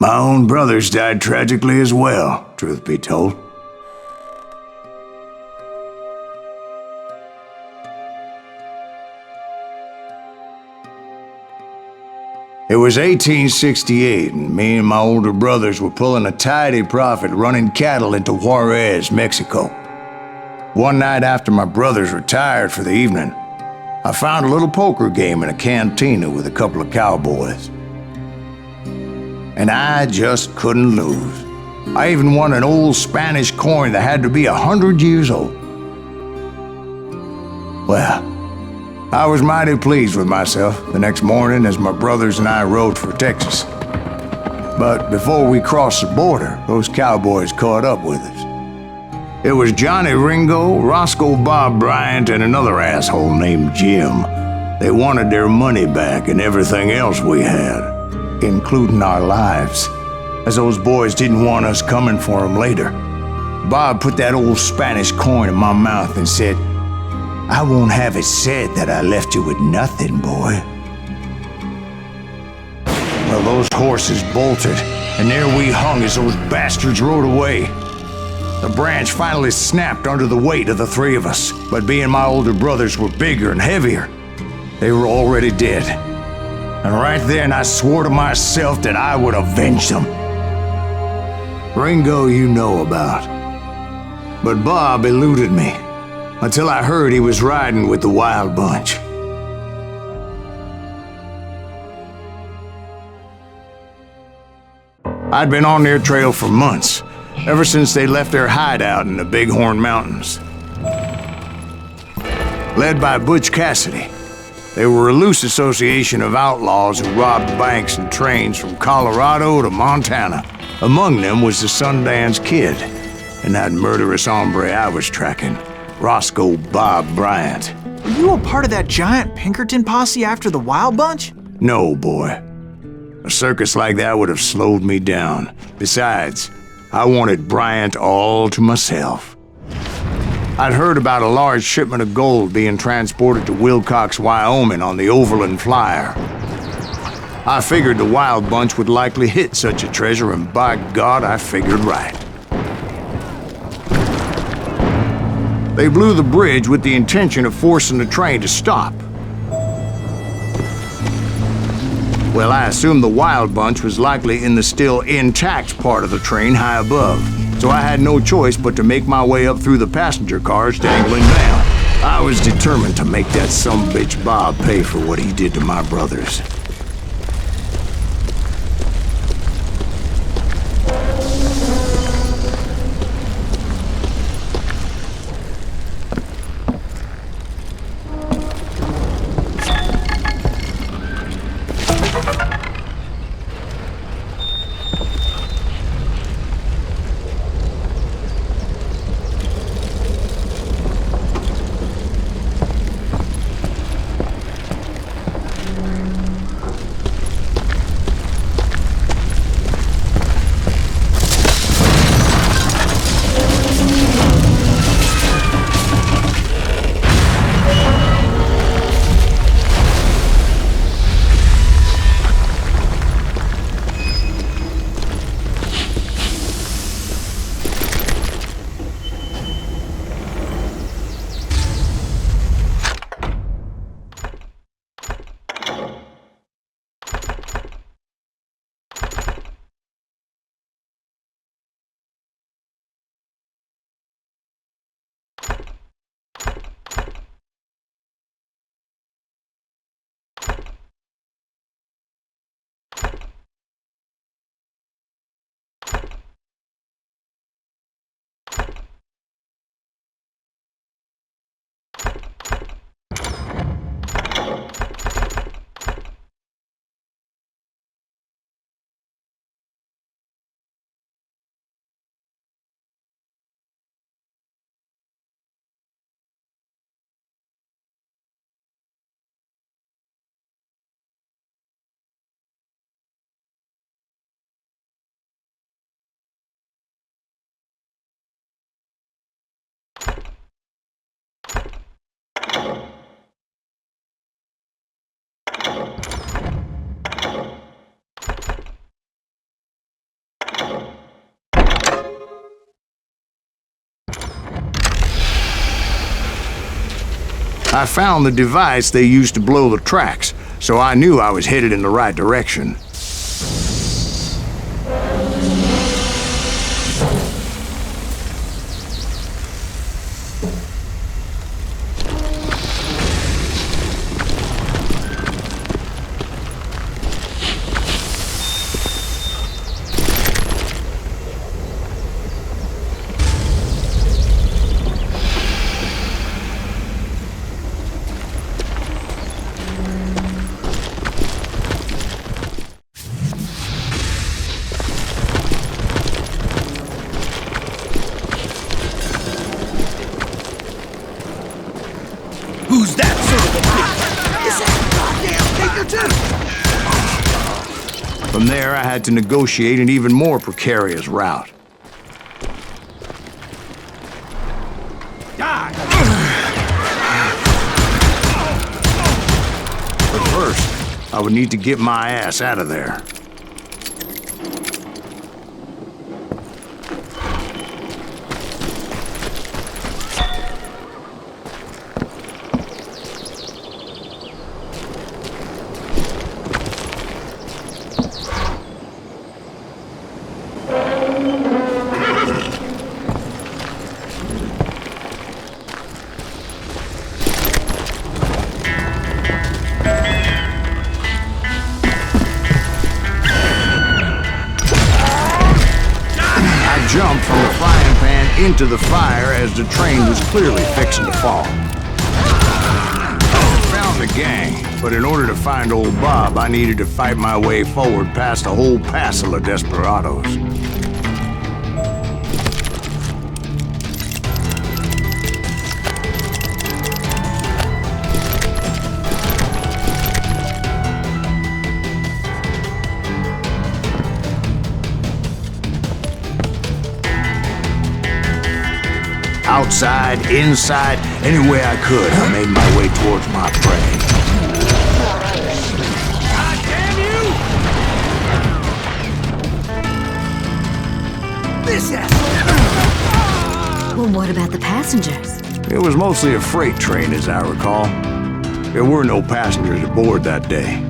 My own brothers died tragically as well, truth be told. It was 1868, and me and my older brothers were pulling a tidy profit running cattle into Juarez, Mexico. One night after my brothers retired for the evening, I found a little poker game in a cantina with a couple of cowboys. And I just couldn't lose. I even won an old Spanish coin that had to be 100 years old. Well, I was mighty pleased with myself the next morning as my brothers and I rode for Texas. But before we crossed the border, those cowboys caught up with us. It was Johnny Ringo, Roscoe Bob Bryant, and another asshole named Jim. They wanted their money back and everything else we had, including our lives, as those boys didn't want us coming for them later. Bob put that old Spanish coin in my mouth and said, "I won't have it said that I left you with nothing, boy." Well, those horses bolted, and there we hung as those bastards rode away. The branch finally snapped under the weight of the three of us, but being my older brothers were bigger and heavier, they were already dead. And right then I swore to myself that I would avenge them. Ringo you know about. But Bob eluded me, until I heard he was riding with the Wild Bunch. I'd been on their trail for months, ever since they left their hideout in the Bighorn Mountains. Led by Butch Cassidy, they were a loose association of outlaws who robbed banks and trains from Colorado to Montana. Among them was the Sundance Kid, and that murderous hombre I was tracking, Roscoe Bob Bryant. Were you a part of that giant Pinkerton posse after the Wild Bunch? No, boy. A circus like that would have slowed me down. Besides, I wanted Bryant all to myself. I'd heard about a large shipment of gold being transported to Wilcox, Wyoming on the Overland Flyer. I figured the Wild Bunch would likely hit such a treasure, and by God, I figured right. They blew the bridge with the intention of forcing the train to stop. Well, I assumed the Wild Bunch was likely in the still intact part of the train high above, so I had no choice but to make my way up through the passenger cars dangling down. I was determined to make that sumbitch Bob pay for what he did to my brothers. I found the device they used to blow the tracks, so I knew I was headed in the right direction. Who's that son of a bitch? Is that goddamn Pinkerton? From there, I had to negotiate an even more precarious route. But first, I would need to get my ass out of there. Jumped from the frying pan into the fire as the train was clearly fixing to fall. I found the gang, but in order to find old Bob, I needed to fight my way forward past a whole passel of desperados. Outside, inside, any way I could, I made my way towards my prey. God damn you! This asshole! Well, what about the passengers? It was mostly a freight train, as I recall. There were no passengers aboard that day.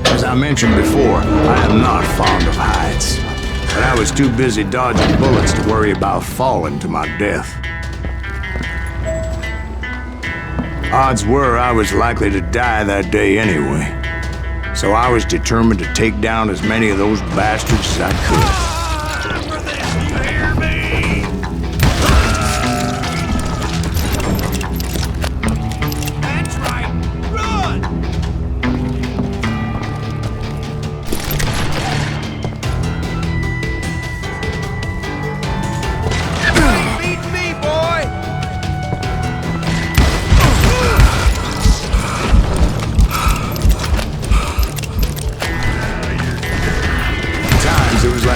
As I mentioned before, I am not fond of heights. But I was too busy dodging bullets to worry about falling to my death. Odds were I was likely to die that day anyway. So I was determined to take down as many of those bastards as I could.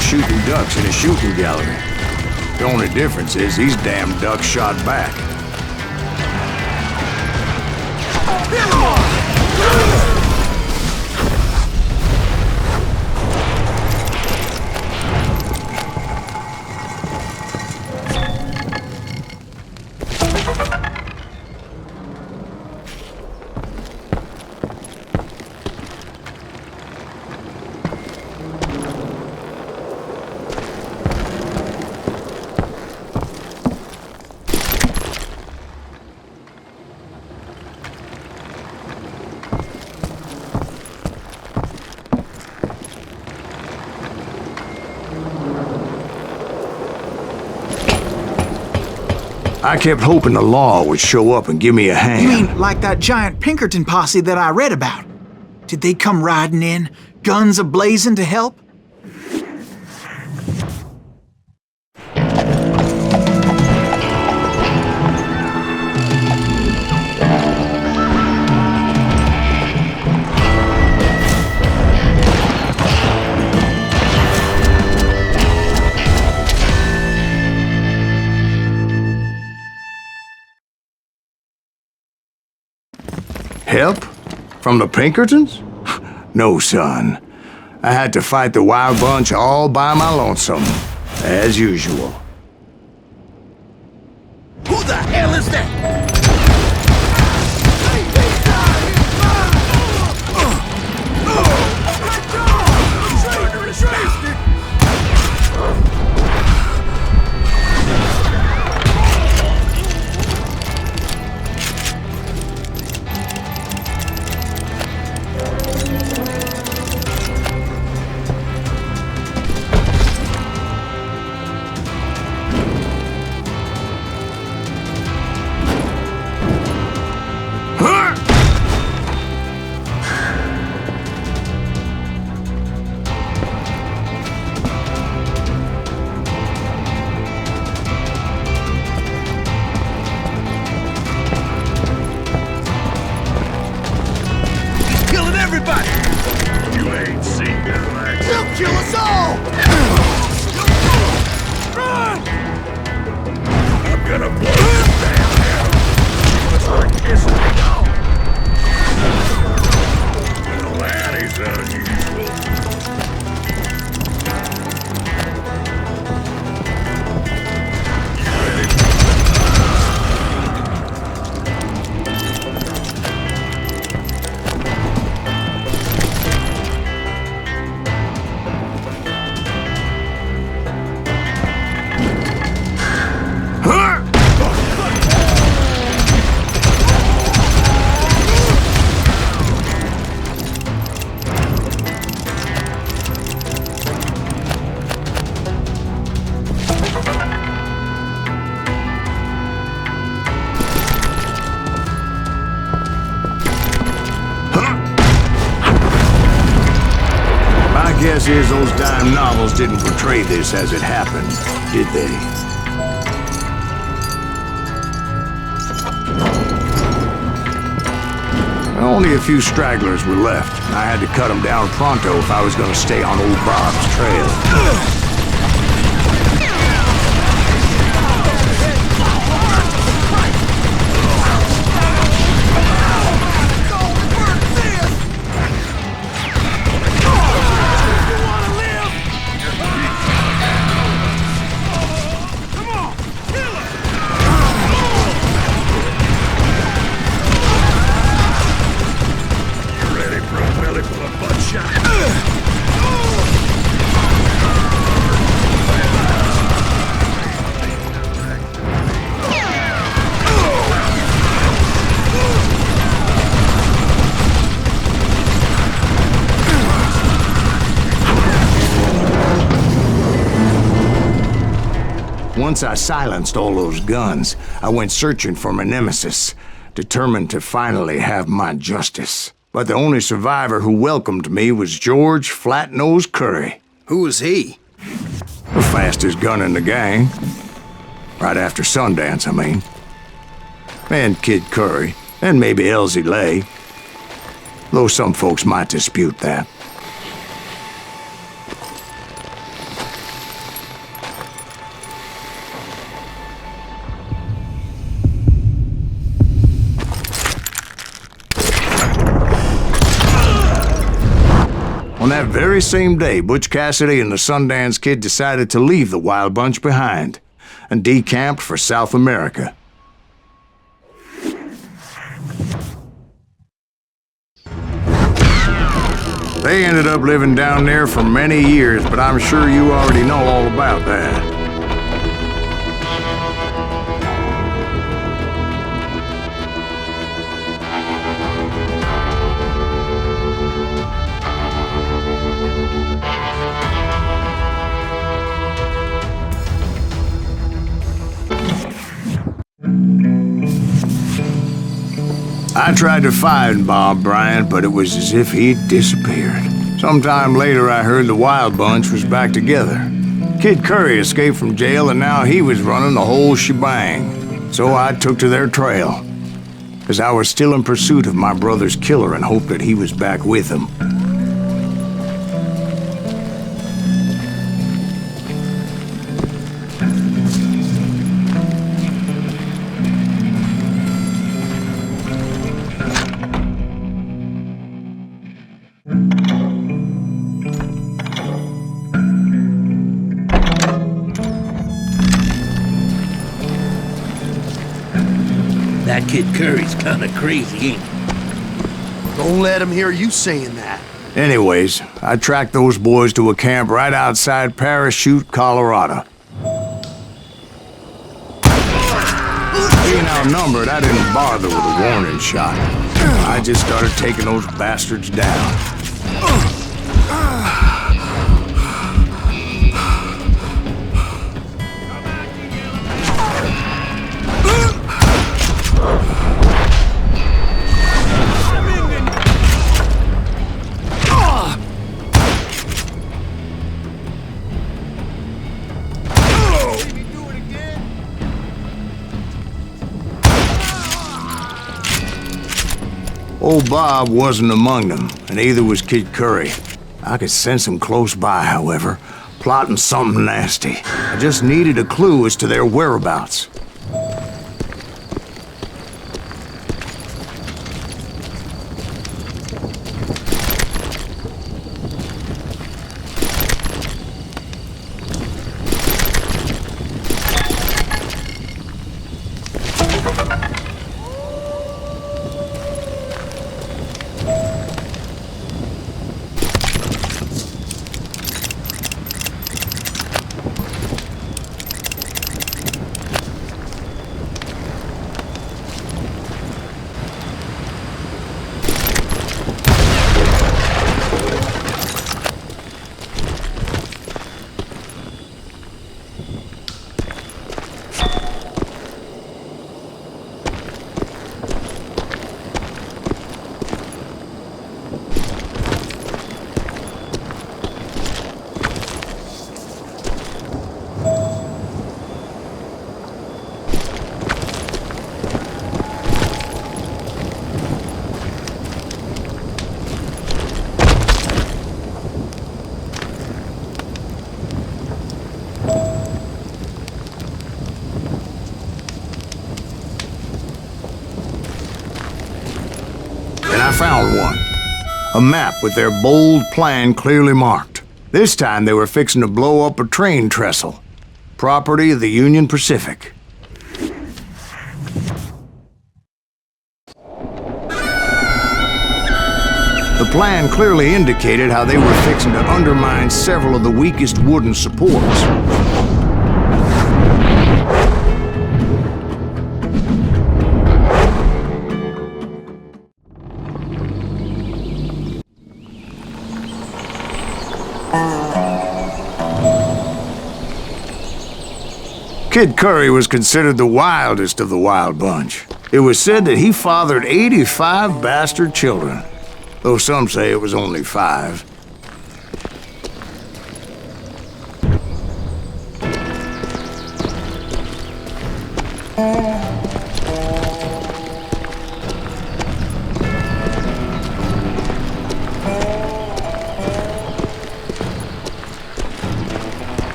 Shooting ducks in a shooting gallery. The only difference is these damn ducks shot back. I kept hoping the law would show up and give me a hand. You mean like that giant Pinkerton posse that I read about? Did they come riding in, guns a-blazing to help? Help? From the Pinkertons? No, son. I had to fight the wild bunch all by my lonesome, as usual. Who the hell is that? Guess is those dime novels didn't portray this as it happened, did they? Only a few stragglers were left. I had to cut them down pronto if I was going to stay on old Bob's trail. Once I silenced all those guns, I went searching for my nemesis, determined to finally have my justice. But the only survivor who welcomed me was George Flatnose Curry. Who was he? The fastest gun in the gang. Right after Sundance, I mean. And Kid Curry, and maybe Elsie Lay. Though some folks might dispute that. On that very same day, Butch Cassidy and the Sundance Kid decided to leave the Wild Bunch behind and decamped for South America. They ended up living down there for many years, but I'm sure you already know all about that. I tried to find Bob Bryant, but it was as if he'd disappeared. Sometime later, I heard the Wild Bunch was back together. Kid Curry escaped from jail, and now he was running the whole shebang. So I took to their trail, as I was still in pursuit of my brother's killer and hoped that he was back with him. That Kid Curry's kinda crazy, ain't he? Don't let him hear you saying that. Anyways, I tracked those boys to a camp right outside Parachute, Colorado. Being outnumbered, I didn't bother with a warning shot. I just started taking those bastards down. Old Bob wasn't among them, and neither was Kid Curry. I could sense him close by, however, plotting something nasty. I just needed a clue as to their whereabouts. I found one. A map with their bold plan clearly marked. This time they were fixing to blow up a train trestle. Property of the Union Pacific. The plan clearly indicated how they were fixing to undermine several of the weakest wooden supports. Kid Curry was considered the wildest of the Wild Bunch. It was said that he fathered 85 bastard children, though some say it was only 5.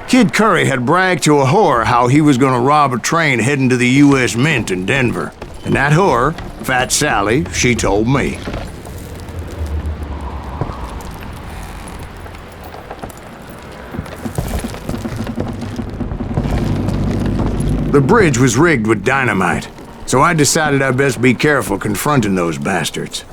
Kid Curry had bragged to a whore how he was gonna rob a train heading to the U.S. Mint in Denver. And that whore, Fat Sally, she told me. The bridge was rigged with dynamite, so I decided I'd best be careful confronting those bastards.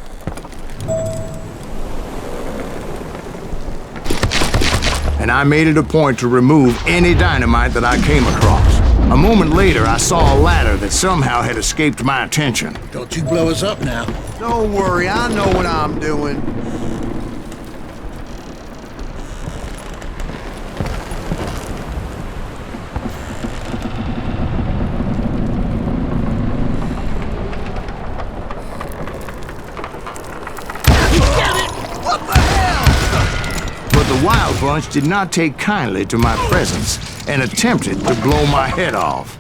And I made it a point to remove any dynamite that I came across. A moment later, I saw a ladder that somehow had escaped my attention. Don't you blow us up now. Don't worry, I know what I'm doing. What the hell? But the Wild Bunch did not take kindly to my presence and attempted to blow my head off.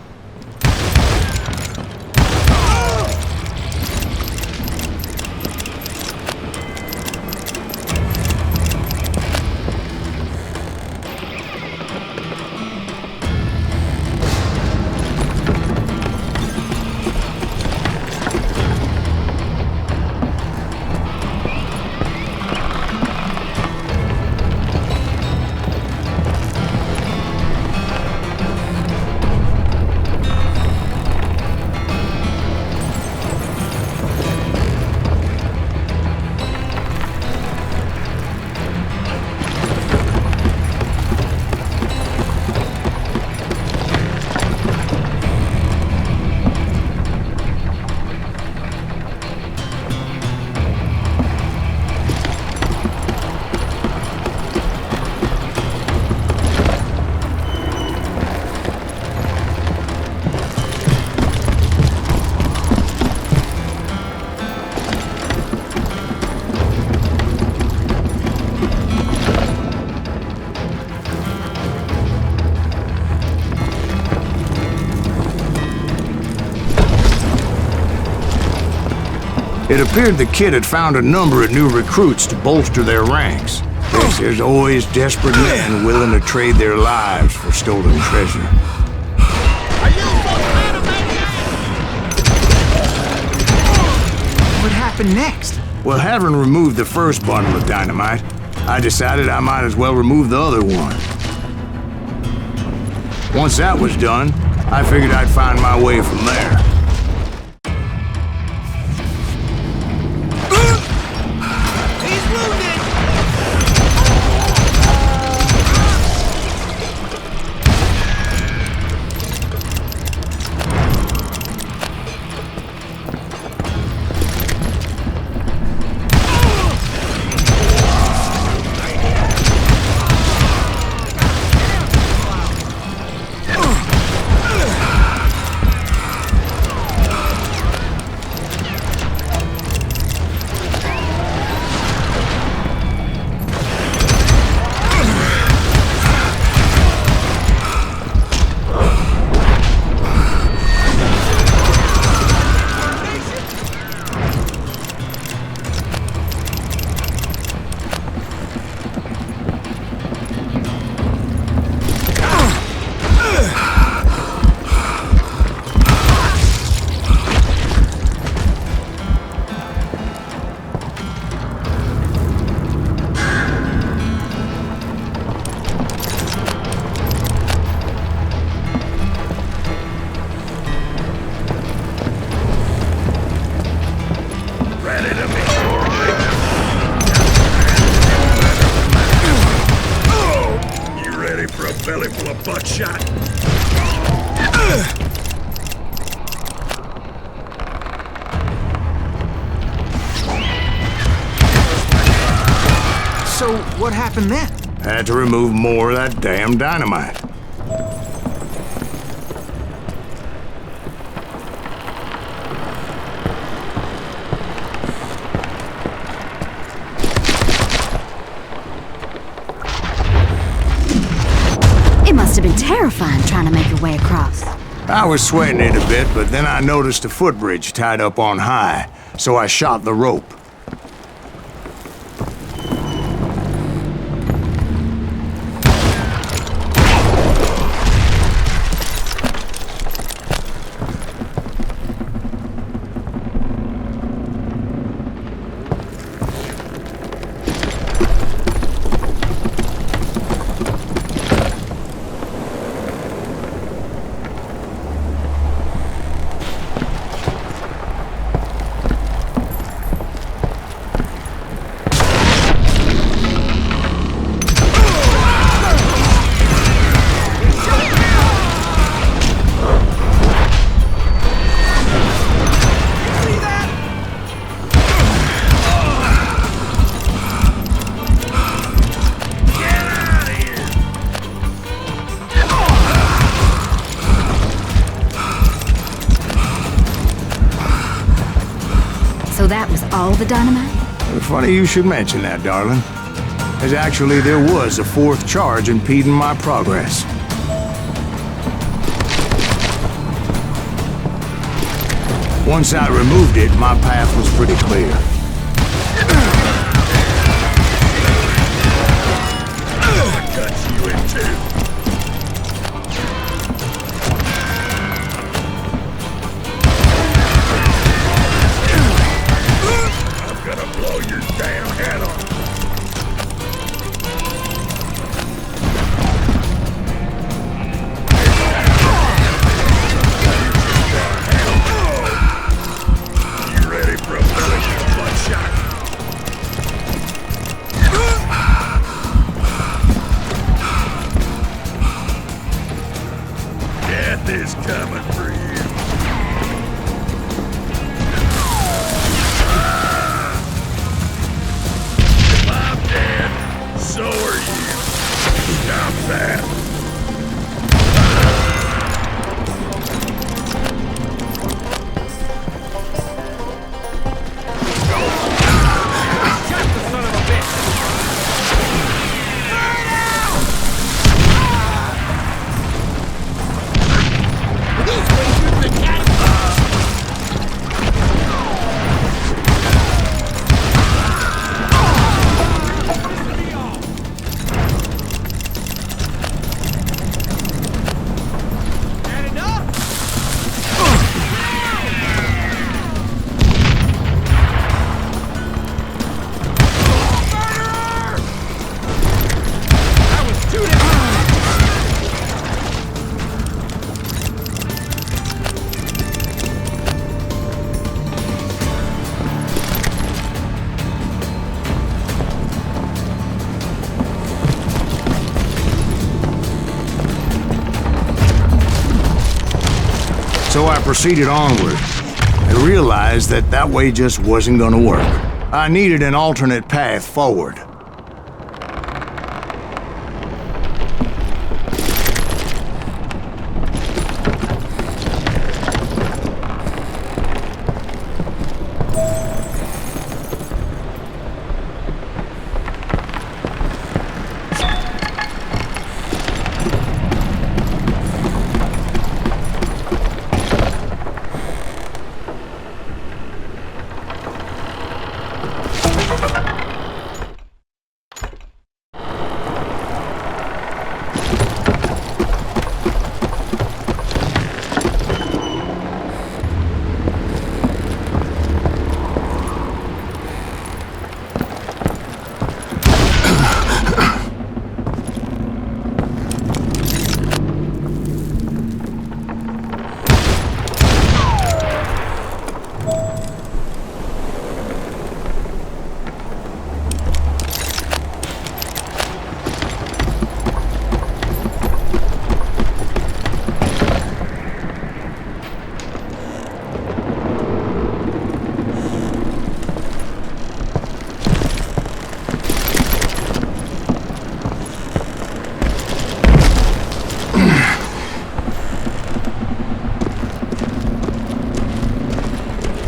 It appeared the kid had found a number of new recruits to bolster their ranks. There's always desperate men willing to trade their lives for stolen treasure. What happened next? Well, having removed the first bundle of dynamite, I decided I might as well remove the other one. Once that was done, I figured I'd find my way from there. Belly full of butt shot. So, what happened then? Had to remove more of that damn dynamite. It must have been terrifying trying to make your way across. I was sweating it a bit, but then I noticed a footbridge tied up on high, so I shot the rope. So that was all the dynamite? Funny you should mention that, darling. As actually there was a fourth charge impeding my progress. Once I removed it, my path was pretty clear. Cut you in two. I'm gonna blow your damn head off. You ready for a belly blood shot? Death is coming for you. If I'm dead, so are you. Stop that. So I proceeded onward and realized that that way just wasn't gonna work. I needed an alternate path forward.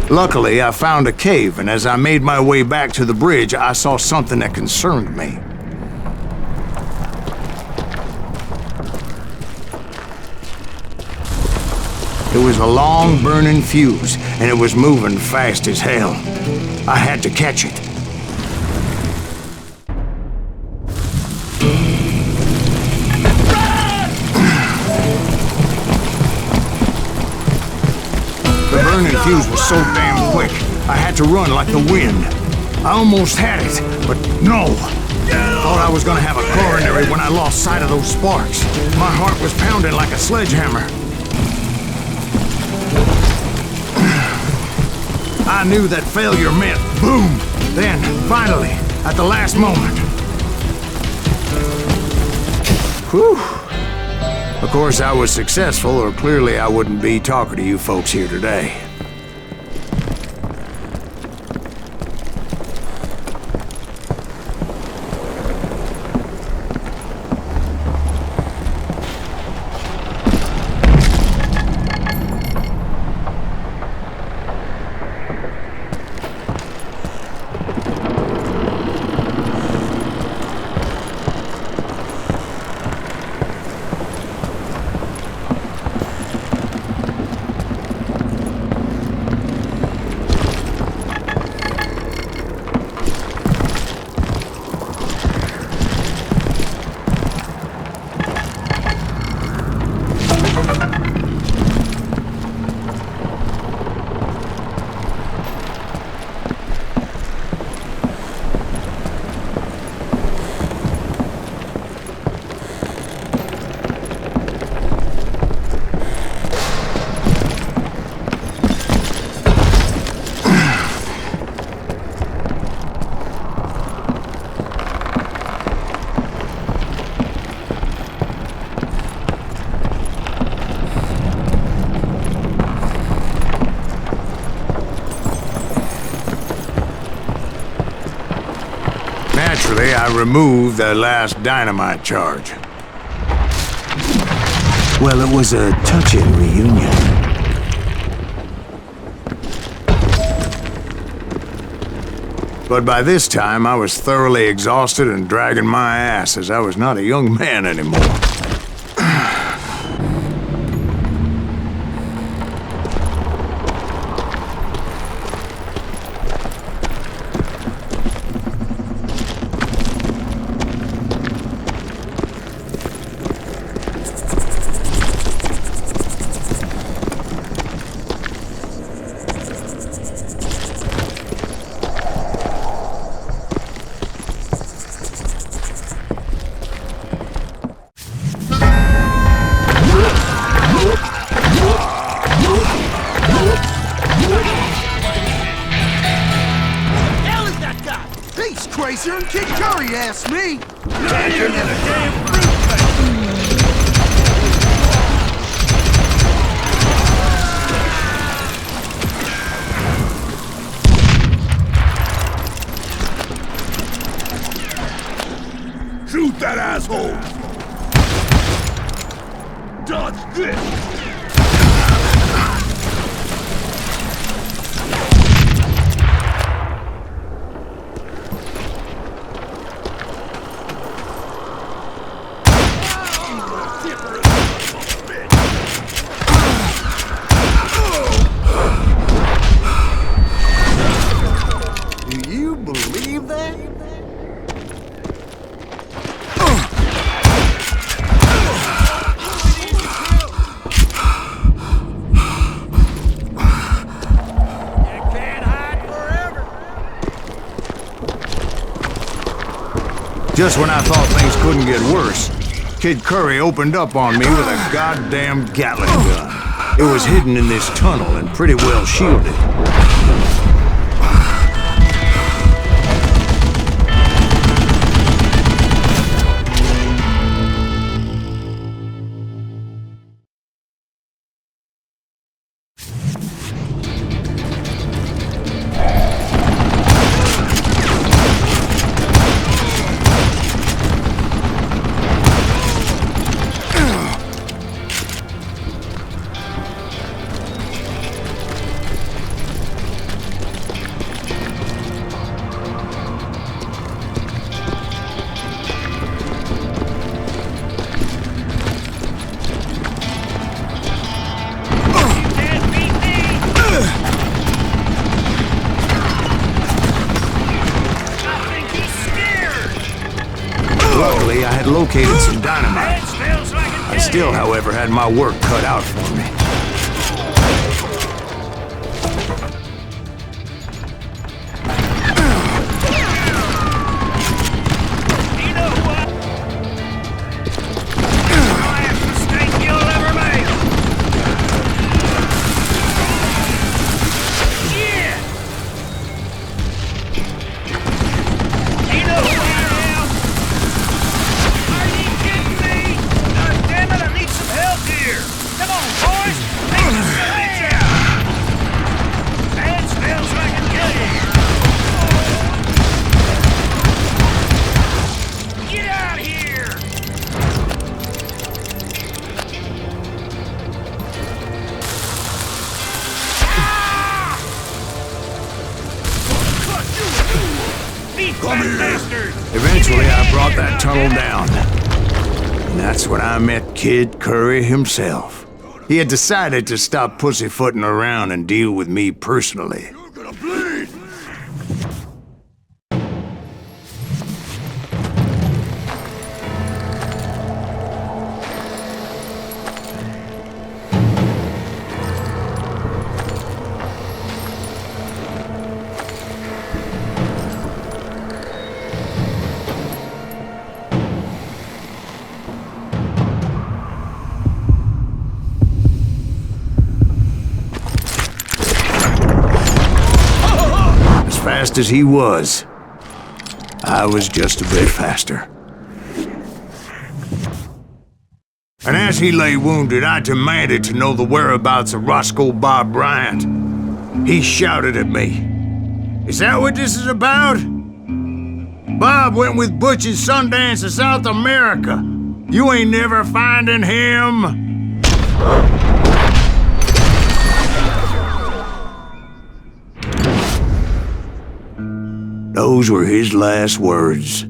Luckily, I found a cave, and as I made my way back to the bridge, I saw something that concerned me. It was a long, burning fuse, and it was moving fast as hell. I had to catch it. The burning fuse was so damn quick, I had to run like the wind. I almost had it, but no. Thought I was gonna have a coronary when I lost sight of those sparks. My heart was pounding like a sledgehammer. I knew that failure meant boom. Then, finally, at the last moment. Whew. Of course, I was successful, or clearly I wouldn't be talking to you folks here today. Naturally, I removed the last dynamite charge. Well, it was a touching reunion. But by this time, I was thoroughly exhausted and dragging my ass as I was not a young man anymore. Crazier than Kid Curry, asked me. Shoot that asshole! Dodge this! Do you believe that? Just when I thought things couldn't get worse, Kid Curry opened up on me with a goddamn Gatling gun. It was hidden in this tunnel and pretty well shielded. Luckily, I had located some dynamite. I still, however, had my work cut out for me. Eventually, I brought that tunnel down. And that's when I met Kid Curry himself. He had decided to stop pussyfooting around and deal with me personally. You're gonna bleed! Fast as he was, I was just a bit faster. And as he lay wounded, I demanded to know the whereabouts of Roscoe Bob Bryant. He shouted at me, "Is that what this is about?" Bob went with Butch's Sundance to South America. You ain't never finding him. Those were his last words.